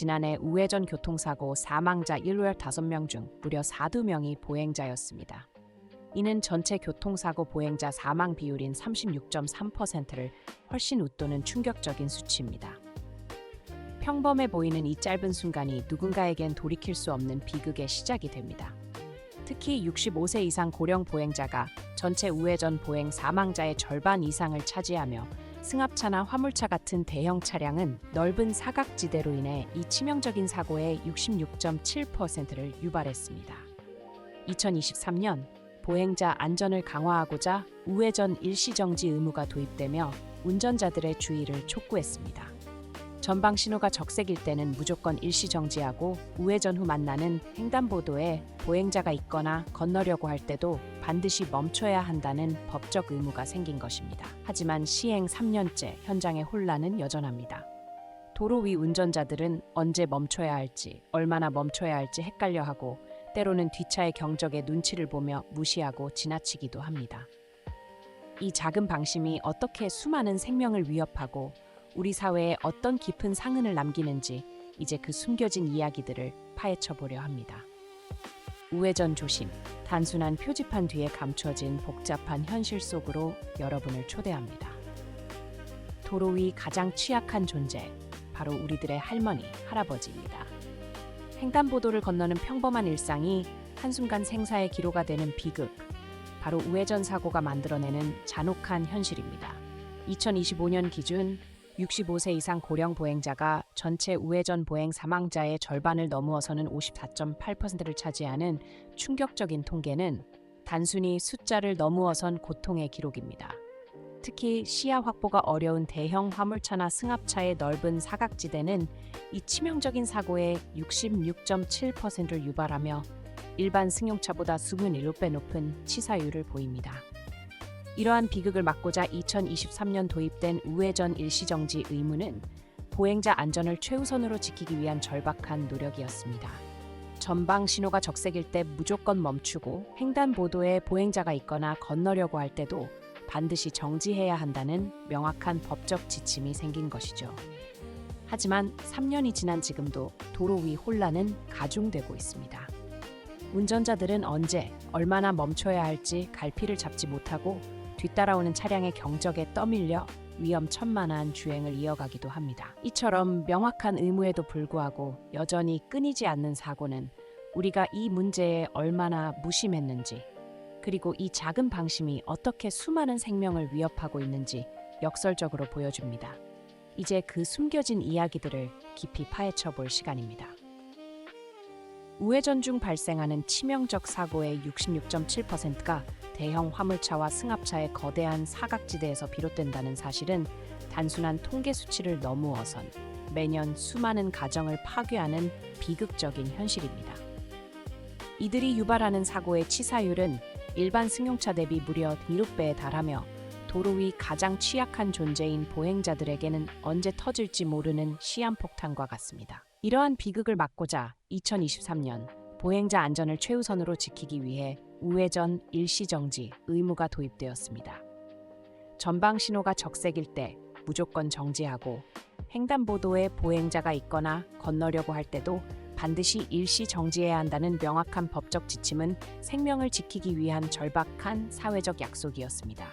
지난해 우회전 교통사고 사망자 15명 중 무려 42명이 보행자였습니다. 이는 전체 교통사고 보행자 사망 비율인 36.3%를 훨씬 웃도는 충격적인 수치입니다. 평범해 보이는 이 짧은 순간이 누군가에겐 돌이킬 수 없는 비극의 시작이 됩니다. 특히 65세 이상 고령 보행자가 전체 우회전 보행 사망자의 절반 이상을 차지하며 승합차나 화물차 같은 대형 차량은 넓은 사각지대로 인해 이 치명적인 사고의 66.7%를 유발했습니다. 2023년 보행자 안전을 강화하고자 우회전 일시정지 의무가 도입되며 운전자들의 주의를 촉구했습니다. 전방 신호가 적색일 때는 무조건 일시정지하고 우회전 후 만나는 횡단보도에 보행자가 있거나 건너려고 할 때도 반드시 멈춰야 한다는 법적 의무가 생긴 것입니다. 하지만 시행 3년째 현장의 혼란은 여전합니다. 도로 위 운전자들은 언제 멈춰야 할지, 얼마나 멈춰야 할지 헷갈려하고 때로는 뒷차의 경적에 눈치를 보며 무시하고 지나치기도 합니다. 이 작은 방심이 어떻게 수많은 생명을 위협하고 우리 사회에 어떤 깊은 상흔을 남기는지 이제 그 숨겨진 이야기들을 파헤쳐 보려 합니다. 우회전 조심, 단순한 표지판 뒤에 감춰진 복잡한 현실 속으로 여러분을 초대합니다. 도로 위 가장 취약한 존재, 바로 우리들의 할머니, 할아버지입니다. 횡단보도를 건너는 평범한 일상이 한순간 생사의 기로가 되는 비극, 바로 우회전 사고가 만들어내는 잔혹한 현실입니다. 2025년 기준 65세 이상 고령 보행자가 전체 우회전 보행 사망자의 절반을 넘어서는 54.8%를 차지하는 충격적인 통계는 단순히 숫자를 넘어선 고통의 기록입니다. 특히 시야 확보가 어려운 대형 화물차나 승합차의 넓은 사각지대는 이 치명적인 사고의 66.7%를 유발하며 일반 승용차보다 27배 높은 치사율을 보입니다. 이러한 비극을 막고자 2023년 도입된 우회전 일시정지 의무는 보행자 안전을 최우선으로 지키기 위한 절박한 노력이었습니다. 전방 신호가 적색일 때 무조건 멈추고 횡단보도에 보행자가 있거나 건너려고 할 때도 반드시 정지해야 한다는 명확한 법적 지침이 생긴 것이죠. 하지만 3년이 지난 지금도 도로 위 혼란은 가중되고 있습니다. 운전자들은 언제, 얼마나 멈춰야 할지 갈피를 잡지 못하고 뒤따라오는 차량의 경적에 떠밀려 위험천만한 주행을 이어가기도 합니다. 이처럼 명확한 의무에도 불구하고 여전히 끊이지 않는 사고는 우리가 이 문제에 얼마나 무심했는지, 그리고 이 작은 방심이 어떻게 수많은 생명을 위협하고 있는지 역설적으로 보여줍니다. 이제 그 숨겨진 이야기들을 깊이 파헤쳐 볼 시간입니다. 우회전 중 발생하는 치명적 사고의 66.7%가 대형 화물차와 승합차의 거대한 사각지대에서 비롯된다는 사실은 단순한 통계 수치를 넘어선 매년 수많은 가정을 파괴하는 비극적인 현실입니다. 이들이 유발하는 사고의 치사율은 일반 승용차 대비 무려 7배에 달하며 도로 위 가장 취약한 존재인 보행자들에게는 언제 터질지 모르는 시한폭탄과 같습니다. 이러한 비극을 막고자 2023년 보행자 안전을 최우선으로 지키기 위해 우회전 일시정지 의무가 도입되었습니다. 전방 신호가 적색일 때 무조건 정지하고 횡단보도에 보행자가 있거나 건너려고 할 때도 반드시 일시 정지해야 한다는 명확한 법적 지침은 생명을 지키기 위한 절박한 사회적 약속이었습니다.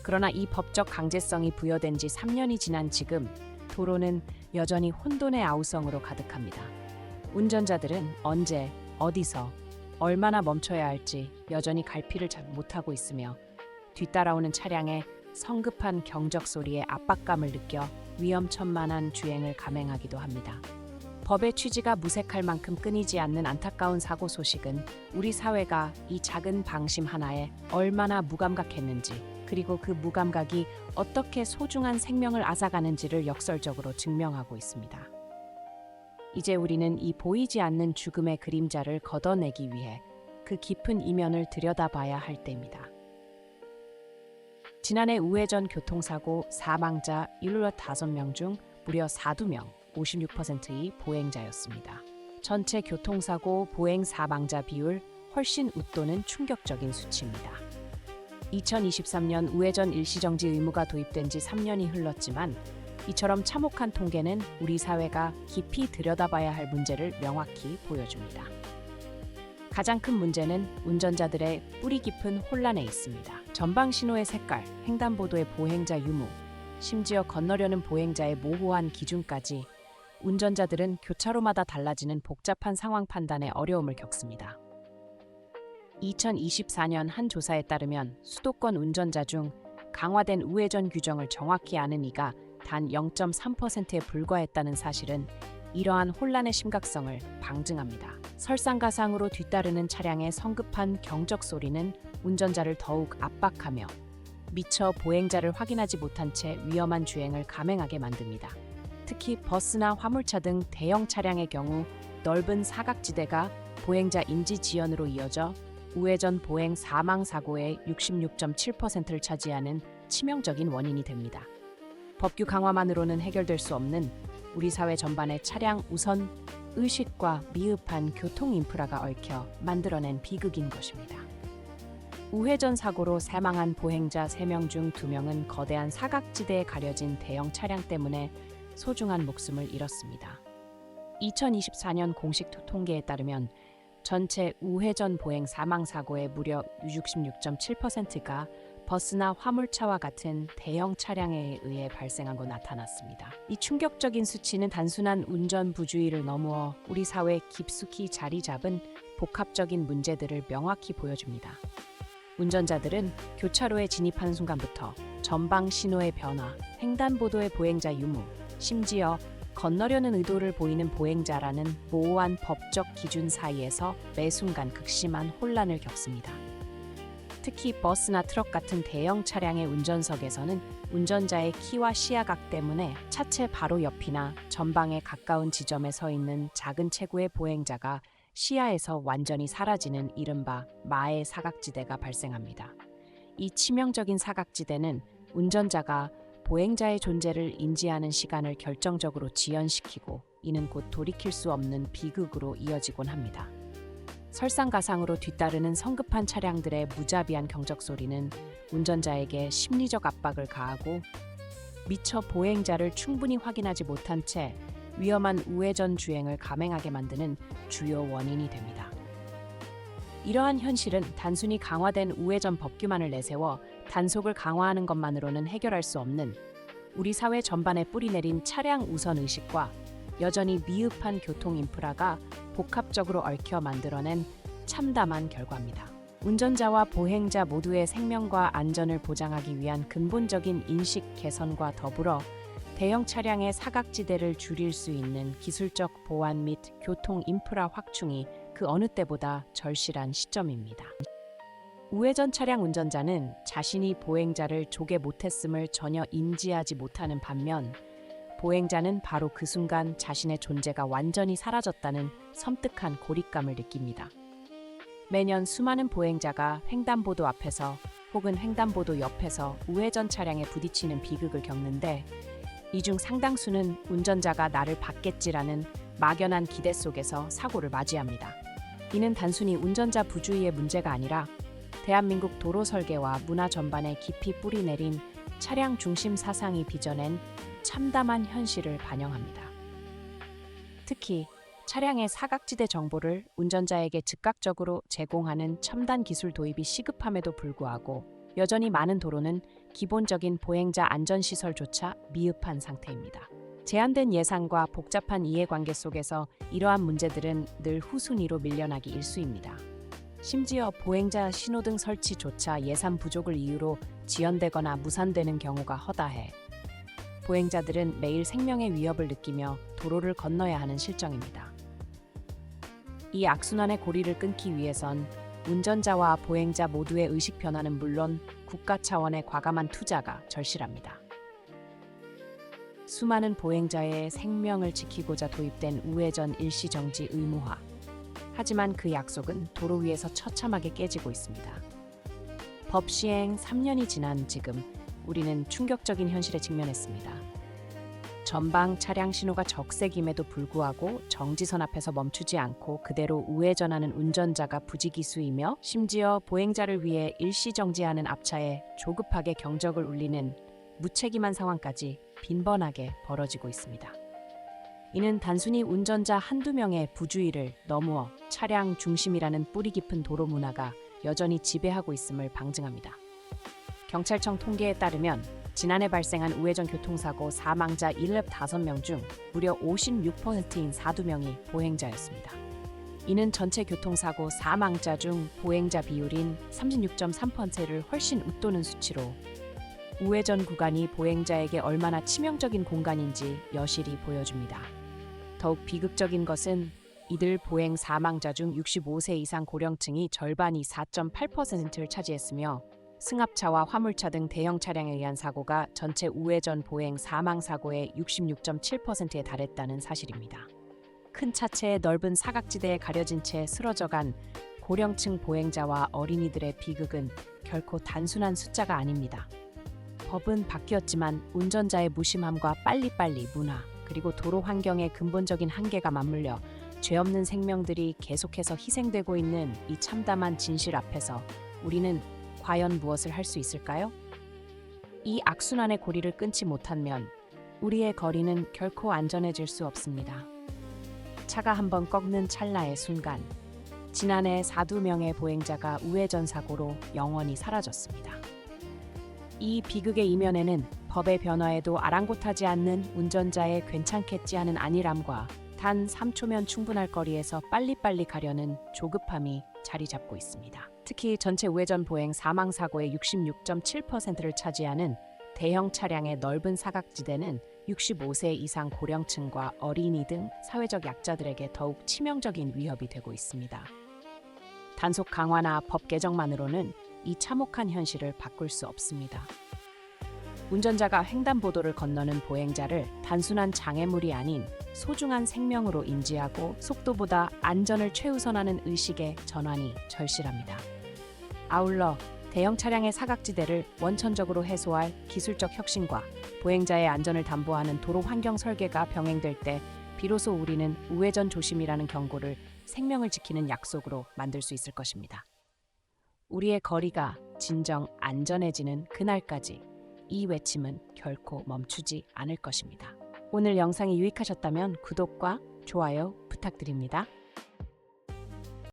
그러나 이 법적 강제성이 부여된 지 3년이 지난 지금 도로는 여전히 혼돈의 아우성으로 가득합니다. 운전자들은 언제, 어디서, 얼마나 멈춰야 할지 여전히 갈피를 잘 못하고 있으며 뒤따라오는 차량의 성급한 경적 소리에 압박감을 느껴 위험천만한 주행을 감행하기도 합니다. 법의 취지가 무색할 만큼 끊이지 않는 안타까운 사고 소식은 우리 사회가 이 작은 방심 하나에 얼마나 무감각했는지, 그리고 그 무감각이 어떻게 소중한 생명을 앗아가는지를 역설적으로 증명하고 있습니다. 이제 우리는 이 보이지 않는 죽음의 그림자를 걷어내기 위해 그 깊은 이면을 들여다봐야 할 때입니다. 지난해 우회전 교통사고 사망자 15명 중 무려 42명, 56%이 보행자였습니다. 전체 교통사고 보행 사망자 비율 훨씬 웃도는 충격적인 수치입니다. 2023년 우회전 일시정지 의무가 도입된 지 3년이 흘렀지만 이처럼 참혹한 통계는 우리 사회가 깊이 들여다봐야 할 문제를 명확히 보여줍니다. 가장 큰 문제는 운전자들의 뿌리 깊은 혼란에 있습니다. 전방 신호의 색깔, 횡단보도의 보행자 유무, 심지어 건너려는 보행자의 모호한 기준까지 운전자들은 교차로마다 달라지는 복잡한 상황 판단에 어려움을 겪습니다. 2024년 한 조사에 따르면 수도권 운전자 중 강화된 우회전 규정을 정확히 아는 이가 단 0.3%에 불과했다는 사실은 이러한 혼란의 심각성을 방증합니다. 설상가상으로 뒤따르는 차량의 성급한 경적 소리는 운전자를 더욱 압박하며 미처 보행자를 확인하지 못한 채 위험한 주행을 감행하게 만듭니다. 특히 버스나 화물차 등 대형 차량의 경우 넓은 사각지대가 보행자 인지 지연으로 이어져 우회전 보행 사망 사고의 66.7%를 차지하는 치명적인 원인이 됩니다. 법규 강화만으로는 해결될 수 없는 우리 사회 전반의 차량 우선 의식과 미흡한 교통 인프라가 얽혀 만들어낸 비극인 것입니다. 우회전 사고로 사망한 보행자 3명 중 2명은 거대한 사각지대에 가려진 대형 차량 때문에 소중한 목숨을 잃었습니다. 2024년 공식 통계에 따르면 전체 우회전 보행 사망 사고의 무려 66.7%가 버스나 화물차와 같은 대형 차량에 의해 발생한 거 나타났습니다. 이 충격적인 수치는 단순한 운전 부주의를 넘어 우리 사회에 깊숙이 자리 잡은 복합적인 문제들을 명확히 보여줍니다. 운전자들은 교차로에 진입하는 순간부터 전방 신호의 변화, 횡단보도의 보행자 유무, 심지어 건너려는 의도를 보이는 보행자라는 모호한 법적 기준 사이에서 매 순간 극심한 혼란을 겪습니다. 특히 버스나 트럭 같은 대형 차량의 운전석에서는 운전자의 키와 시야각 때문에 차체 바로 옆이나 전방에 가까운 지점에 서 있는 작은 체구의 보행자가 시야에서 완전히 사라지는 이른바 마의 사각지대가 발생합니다. 이 치명적인 사각지대는 운전자가 보행자의 존재를 인지하는 시간을 결정적으로 지연시키고 이는 곧 돌이킬 수 없는 비극으로 이어지곤 합니다. 설상가상으로 뒤따르는 성급한 차량들의 무자비한 경적 소리는 운전자에게 심리적 압박을 가하고 미처 보행자를 충분히 확인하지 못한 채 위험한 우회전 주행을 감행하게 만드는 주요 원인이 됩니다. 이러한 현실은 단순히 강화된 우회전 법규만을 내세워 단속을 강화하는 것만으로는 해결할 수 없는 우리 사회 전반에 뿌리내린 차량 우선 의식과 여전히 미흡한 교통 인프라가 복합적으로 얽혀 만들어낸 참담한 결과입니다. 운전자와 보행자 모두의 생명과 안전을 보장하기 위한 근본적인 인식 개선과 더불어 대형 차량의 사각지대를 줄일 수 있는 기술적 보완 및 교통 인프라 확충이 그 어느 때보다 절실한 시점입니다. 우회전 차량 운전자는 자신이 보행자를 조개 못했음을 전혀 인지하지 못하는 반면 보행자는 바로 그 순간 자신의 존재가 완전히 사라졌다는 섬뜩한 고립감을 느낍니다. 매년 수많은 보행자가 횡단보도 앞에서 혹은 횡단보도 옆에서 우회전 차량에 부딪히는 비극을 겪는데 이 중 상당수는 운전자가 나를 받겠지라는 막연한 기대 속에서 사고를 맞이합니다. 이는 단순히 운전자 부주의의 문제가 아니라 대한민국 도로 설계와 문화 전반에 깊이 뿌리내린 차량 중심 사상이 빚어낸 참담한 현실을 반영합니다. 특히 차량의 사각지대 정보를 운전자에게 즉각적으로 제공하는 첨단 기술 도입이 시급함에도 불구하고 여전히 많은 도로는 기본적인 보행자 안전시설조차 미흡한 상태입니다. 제한된 예산과 복잡한 이해관계 속에서 이러한 문제들은 늘 후순위로 밀려나기 일쑤입니다. 심지어 보행자 신호등 설치조차 예산 부족을 이유로 지연되거나 무산되는 경우가 허다해 보행자들은 매일 생명의 위협을 느끼며 도로를 건너야 하는 실정입니다. 이 악순환의 고리를 끊기 위해선 운전자와 보행자 모두의 의식 변화는 물론 국가 차원의 과감한 투자가 절실합니다. 수많은 보행자의 생명을 지키고자 도입된 우회전 일시정지 의무화. 하지만 그 약속은 도로 위에서 처참하게 깨지고 있습니다. 법 시행 3년이 지난 지금 우리는 충격적인 현실에 직면했습니다. 전방 차량 신호가 적색임에도 불구하고 정지선 앞에서 멈추지 않고 그대로 우회전하는 운전자가 부지기수이며 심지어 보행자를 위해 일시정지하는 앞차에 조급하게 경적을 울리는 무책임한 상황까지 빈번하게 벌어지고 있습니다. 이는 단순히 운전자 한두 명의 부주의를 넘어 차량 중심이라는 뿌리 깊은 도로 문화가 여전히 지배하고 있음을 방증합니다. 경찰청 통계에 따르면 지난해 발생한 우회전 교통사고 사망자 75명 중 무려 56%인 42명이 보행자였습니다. 이는 전체 교통사고 사망자 중 보행자 비율인 36.3%를 훨씬 웃도는 수치로 우회전 구간이 보행자에게 얼마나 치명적인 공간인지 여실히 보여줍니다. 더욱 비극적인 것은 이들 보행 사망자 중 65세 이상 고령층이 절반이 4.8%를 차지했으며 승합차와 화물차 등 대형 차량에 의한 사고가 전체 우회전 보행 사망 사고의 66.7%에 달했다는 사실입니다. 큰 차체의 넓은 사각지대에 가려진 채 쓰러져간 고령층 보행자와 어린이들의 비극은 결코 단순한 숫자가 아닙니다. 법은 바뀌었지만 운전자의 무심함과 빨리빨리 문화, 그리고 도로 환경의 근본적인 한계가 맞물려 죄 없는 생명들이 계속해서 희생되고 있는 이 참담한 진실 앞에서 우리는 과연 무엇을 할 수 있을까요? 이 악순환의 고리를 끊지 못하면 우리의 거리는 결코 안전해질 수 없습니다. 차가 한번 꺾는 찰나의 순간, 지난해 42명의 보행자가 우회전 사고로 영원히 사라졌습니다. 이 비극의 이면에는 법의 변화에도 아랑곳하지 않는 운전자의 괜찮겠지 하는 안일함과 단 3초면 충분할 거리에서 빨리빨리 가려는 조급함이 자리 잡고 있습니다. 특히 전체 우회전 보행 사망 사고의 66.7%를 차지하는 대형 차량의 넓은 사각지대는 65세 이상 고령층과 어린이 등 사회적 약자들에게 더욱 치명적인 위협이 되고 있습니다. 단속 강화나 법 개정만으로는 이 참혹한 현실을 바꿀 수 없습니다. 운전자가 횡단보도를 건너는 보행자를 단순한 장애물이 아닌 소중한 생명으로 인지하고 속도보다 안전을 최우선하는 의식의 전환이 절실합니다. 아울러 대형 차량의 사각지대를 원천적으로 해소할 기술적 혁신과 보행자의 안전을 담보하는 도로 환경 설계가 병행될 때 비로소 우리는 우회전 조심이라는 경고를 생명을 지키는 약속으로 만들 수 있을 것입니다. 우리의 거리가 진정 안전해지는 그날까지 이 외침은 결코 멈추지 않을 것입니다. 오늘 영상이 유익하셨다면 구독과 좋아요 부탁드립니다.